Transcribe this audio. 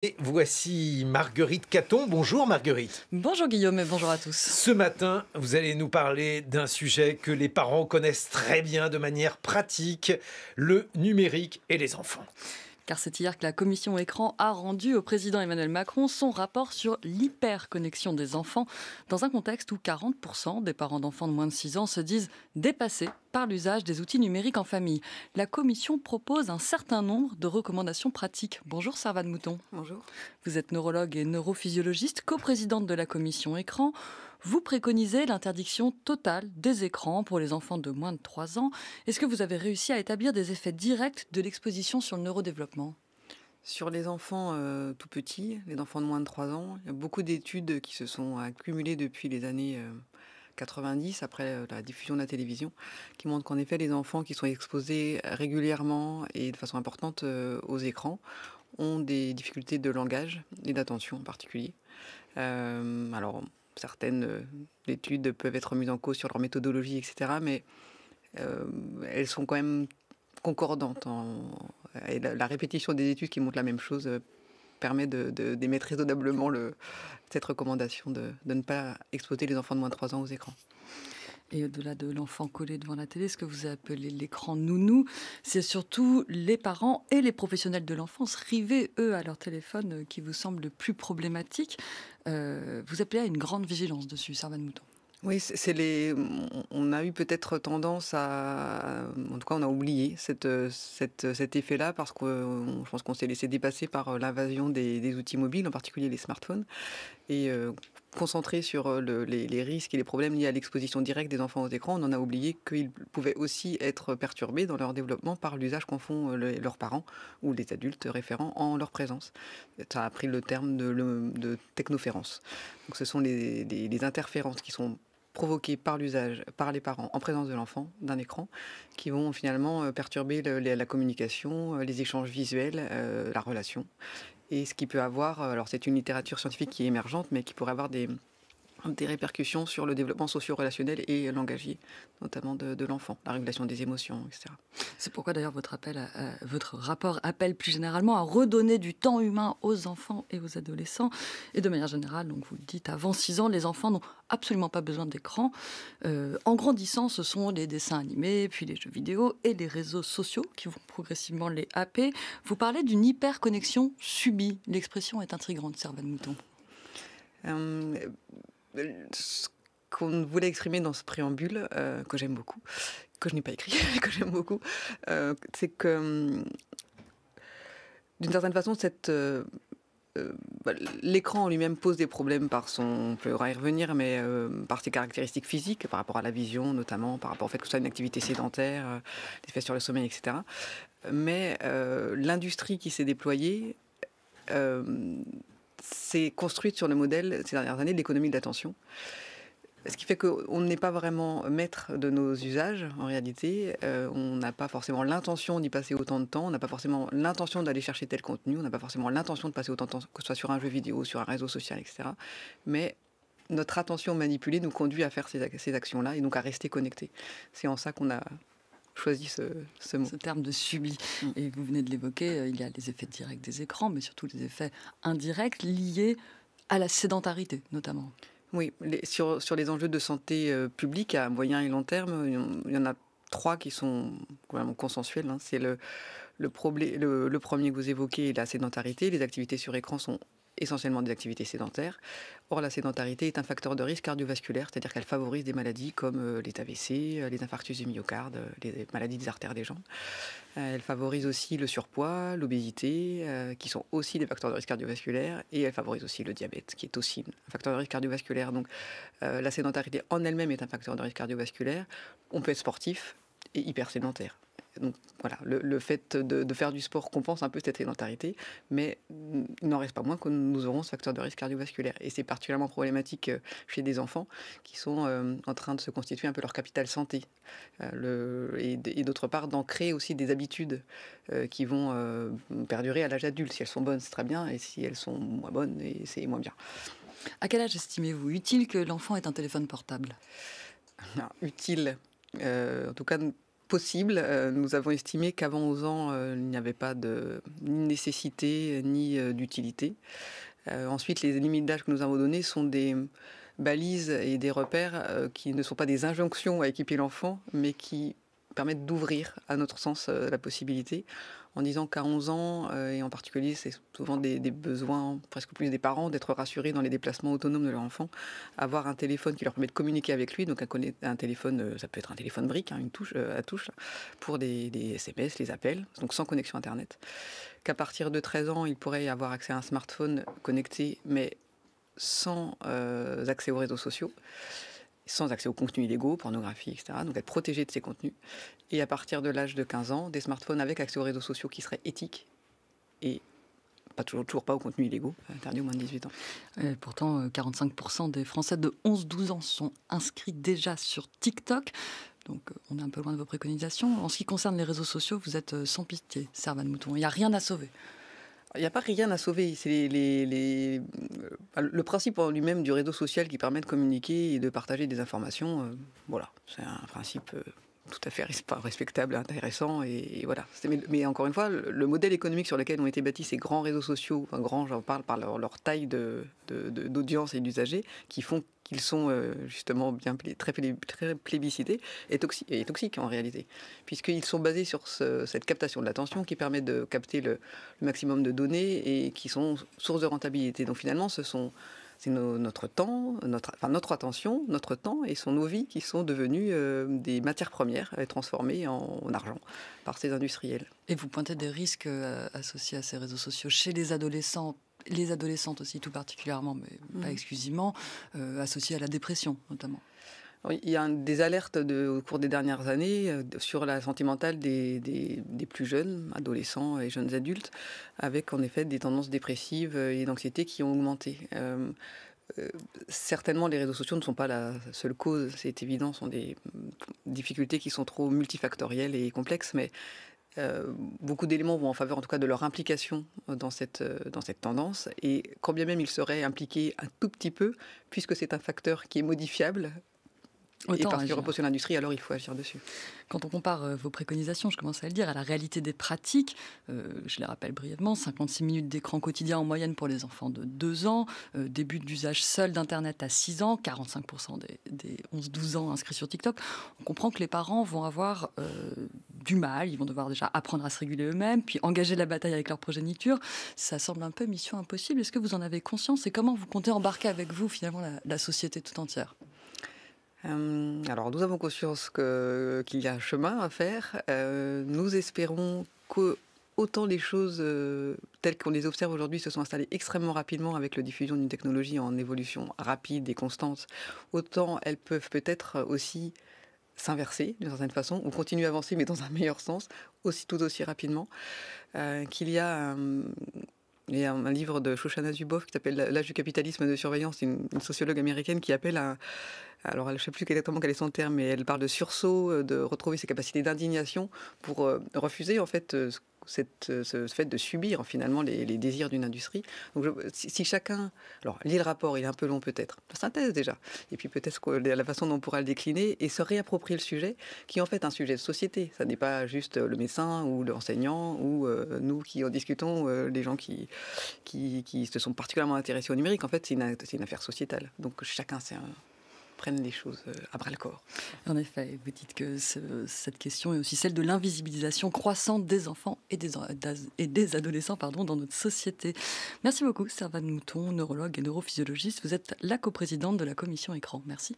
Et voici Marguerite Caton. Bonjour Marguerite. Bonjour Guillaume et bonjour à tous. Ce matin, vous allez nous parler d'un sujet que les parents connaissent très bien de manière pratique, le numérique et les enfants. Car c'est hier que la commission écran a rendu au président Emmanuel Macron son rapport sur l'hyperconnexion des enfants, dans un contexte où 40% des parents d'enfants de moins de 6 ans se disent dépassés par l'usage des outils numériques en famille. La commission propose un certain nombre de recommandations pratiques. Bonjour Servane Mouton. Bonjour. Vous êtes neurologue et neurophysiologiste, coprésidente de la commission écran. Vous préconisez l'interdiction totale des écrans pour les enfants de moins de 3 ans. Est-ce que vous avez réussi à établir des effets directs de l'exposition sur le neurodéveloppement ? Sur les enfants tout petits, les enfants de moins de 3 ans, il y a beaucoup d'études qui se sont accumulées depuis les années 90, après la diffusion de la télévision, qui montrent qu'en effet, les enfants qui sont exposés régulièrement et de façon importante aux écrans ont des difficultés de langage et d'attention en particulier. Alors, certaines études peuvent être mises en cause sur leur méthodologie, etc., mais elles sont quand même concordantes. Et la répétition des études qui montrent la même chose permet d'émettre raisonnablement cette recommandation de ne pas exposer les enfants de moins de 3 ans aux écrans. Et au-delà de l'enfant collé devant la télé, ce que vous appelez l'écran nounou, c'est surtout les parents et les professionnels de l'enfance rivés, eux, à leur téléphone qui vous semblent le plus problématique. Vous appelez à une grande vigilance dessus, Servane Mouton. Oui, on a eu peut-être tendance à... En tout cas, on a oublié cet effet-là parce que je pense qu'on s'est laissé dépasser par l'invasion des outils mobiles, en particulier les smartphones. Et concentré sur les risques et les problèmes liés à l'exposition directe des enfants aux écrans, on en a oublié qu'ils pouvaient aussi être perturbés dans leur développement par l'usage qu'en font leurs parents ou les adultes référents en leur présence. Ça a pris le terme de technoférence. Donc ce sont les interférences qui sont provoquées par l'usage, par les parents en présence de l'enfant, d'un écran, qui vont finalement perturber la communication, les échanges visuels, la relation. Et ce qui peut avoir, alors c'est une littérature scientifique qui est émergente, mais qui pourrait avoir des répercussions sur le développement socio-relationnel et langagier, notamment de l'enfant, la régulation des émotions, etc. C'est pourquoi d'ailleurs votre rapport appelle plus généralement à redonner du temps humain aux enfants et aux adolescents. Et de manière générale, donc vous le dites, avant 6 ans, les enfants n'ont absolument pas besoin d'écran. En grandissant, ce sont les dessins animés, puis les jeux vidéo et les réseaux sociaux qui vont progressivement les happer. Vous parlez d'une hyperconnexion subie. L'expression est intrigante, Servane Mouton. Ce qu'on voulait exprimer dans ce préambule, que j'aime beaucoup, que je n'ai pas écrit, mais que j'aime beaucoup, c'est que, d'une certaine façon, l'écran en lui-même pose des problèmes on peut y revenir, mais par ses caractéristiques physiques, par rapport à la vision notamment, par rapport au fait que ce soit une activité sédentaire, l'effet sur le sommeil, etc. Mais l'industrie qui s'est déployée s'est construite sur le modèle, ces dernières années, de l'économie de l'attention. Ce qui fait qu'on n'est pas vraiment maître de nos usages, en réalité. On n'a pas forcément l'intention d'y passer autant de temps, on n'a pas forcément l'intention d'aller chercher tel contenu, on n'a pas forcément l'intention de passer autant de temps, que ce soit sur un jeu vidéo, sur un réseau social, etc. Mais notre attention manipulée nous conduit à faire ces actions-là et donc à rester connectés. C'est en ça qu'on a choisi ce mot. Ce terme de subi. Et vous venez de l'évoquer, il y a les effets directs des écrans, mais surtout les effets indirects liés à la sédentarité, notamment. Oui, sur les enjeux de santé publique à moyen et long terme, il y en a 3 qui sont vraiment consensuels. C'est le premier que vous évoquez, la sédentarité. Les activités sur écran sont essentiellement des activités sédentaires. Or, la sédentarité est un facteur de risque cardiovasculaire, c'est-à-dire qu'elle favorise des maladies comme les AVC, les infarctus du myocarde, les maladies des artères des jambes. Elle favorise aussi le surpoids, l'obésité, qui sont aussi des facteurs de risque cardiovasculaire, et elle favorise aussi le diabète, qui est aussi un facteur de risque cardiovasculaire. Donc, la sédentarité en elle-même est un facteur de risque cardiovasculaire. On peut être sportif et hyper sédentaire. Donc voilà, le fait de faire du sport compense un peu cette sédentarité, mais il n'en reste pas moins que nous aurons ce facteur de risque cardiovasculaire. Et c'est particulièrement problématique chez des enfants qui sont en train de se constituer un peu leur capital santé. Et d'autre part, d'ancrer aussi des habitudes qui vont perdurer à l'âge adulte. Si elles sont bonnes, c'est très bien, et si elles sont moins bonnes, c'est moins bien. À quel âge estimez-vous utile que l'enfant ait un téléphone portable ? Alors, utile, en tout cas... possible. Nous avons estimé qu'avant 11 ans, il n'y avait pas de ni nécessité ni d'utilité. Ensuite, les limites d'âge que nous avons données sont des balises et des repères qui ne sont pas des injonctions à équiper l'enfant, mais qui permettent d'ouvrir, à notre sens, la possibilité, en disant qu'à 11 ans, et en particulier, c'est souvent des besoins, presque plus des parents, d'être rassurés dans les déplacements autonomes de leur enfant, avoir un téléphone qui leur permet de communiquer avec lui, donc un téléphone, ça peut être un téléphone brique, hein, une touche à touche, pour des SMS, les appels, donc sans connexion Internet. Qu'à partir de 13 ans, il pourrait y avoir accès à un smartphone connecté, mais sans accès aux réseaux sociaux, sans accès aux contenus illégaux, pornographie, etc. Donc être protégé de ces contenus. Et à partir de l'âge de 15 ans, des smartphones avec accès aux réseaux sociaux qui seraient éthiques et toujours pas aux contenus illégaux, interdits aux moins de 18 ans. Et pourtant, 45% des Français de 11-12 ans sont inscrits déjà sur TikTok. Donc on est un peu loin de vos préconisations. En ce qui concerne les réseaux sociaux, vous êtes sans pitié, Servane Mouton. Il n'y a rien à sauver. Il n'y a pas rien à sauver. C'est le principe en lui-même du réseau social qui permet de communiquer et de partager des informations. Voilà, c'est un principe tout à fait respectable, intéressant. Et voilà. Mais encore une fois, le modèle économique sur lequel ont été bâtis ces grands réseaux sociaux, enfin grands, j'en parle par leur taille d'audience et d'usagers, qui font qu'ils sont justement très plébiscités, est toxique en réalité, puisqu'ils sont basés sur cette captation de l'attention qui permet de capter le maximum de données et qui sont source de rentabilité. Donc finalement, c'est notre temps, notre attention, notre temps et nos vies qui sont devenus des matières premières transformées en argent par ces industriels. Et vous pointez des risques associés à ces réseaux sociaux chez les adolescents, les adolescentes aussi tout particulièrement, mais pas exclusivement, associés à la dépression notamment. Il y a des alertes au cours des dernières années sur la santé mentale des plus jeunes, adolescents et jeunes adultes, avec en effet des tendances dépressives et d'anxiété qui ont augmenté. Certainement, les réseaux sociaux ne sont pas la seule cause, c'est évident, ce sont des difficultés qui sont trop multifactorielles et complexes, mais beaucoup d'éléments vont en faveur en tout cas de leur implication dans cette tendance, et quand bien même ils seraient impliqués un tout petit peu, puisque c'est un facteur qui est modifiable, et parce qu'il repose sur l'industrie, alors il faut agir dessus. Quand on compare vos préconisations, je commence à le dire, à la réalité des pratiques, je les rappelle brièvement, 56 minutes d'écran quotidien en moyenne pour les enfants de 2 ans, début d'usage seul d'Internet à 6 ans, 45% des 11-12 ans inscrits sur TikTok. On comprend que les parents vont avoir du mal, ils vont devoir déjà apprendre à se réguler eux-mêmes, puis engager la bataille avec leur progéniture. Ça semble un peu mission impossible. Est-ce que vous en avez conscience et comment vous comptez embarquer avec vous finalement la société tout entière ? Alors, nous avons conscience qu'il y a un chemin à faire. Nous espérons que autant les choses telles qu'on les observe aujourd'hui se sont installées extrêmement rapidement avec la diffusion d'une technologie en évolution rapide et constante, autant elles peuvent peut-être aussi s'inverser d'une certaine façon, ou continuer à avancer mais dans un meilleur sens, tout aussi rapidement. Il y a un livre de Shoshana Zuboff qui s'appelle L'âge du capitalisme de surveillance, c'est une sociologue américaine qui appelle alors, je ne sais plus exactement quel est son terme, mais elle parle de sursaut, de retrouver ses capacités d'indignation pour refuser en fait ce fait de subir finalement les désirs d'une industrie. Donc si chacun, alors lit le rapport, il est un peu long peut-être, la synthèse déjà, et puis peut-être la façon dont on pourra le décliner et se réapproprier le sujet, qui est en fait un sujet de société. Ça n'est pas juste le médecin ou l'enseignant ou nous qui en discutons, les gens qui se sont particulièrement intéressés au numérique. En fait, c'est une affaire sociétale. Donc chacun prennent les choses à bras-le-corps. En effet, vous dites que cette question est aussi celle de l'invisibilisation croissante des enfants et des adolescents dans notre société. Merci beaucoup, Servane Mouton, neurologue et neurophysiologiste. Vous êtes la coprésidente de la commission écran. Merci.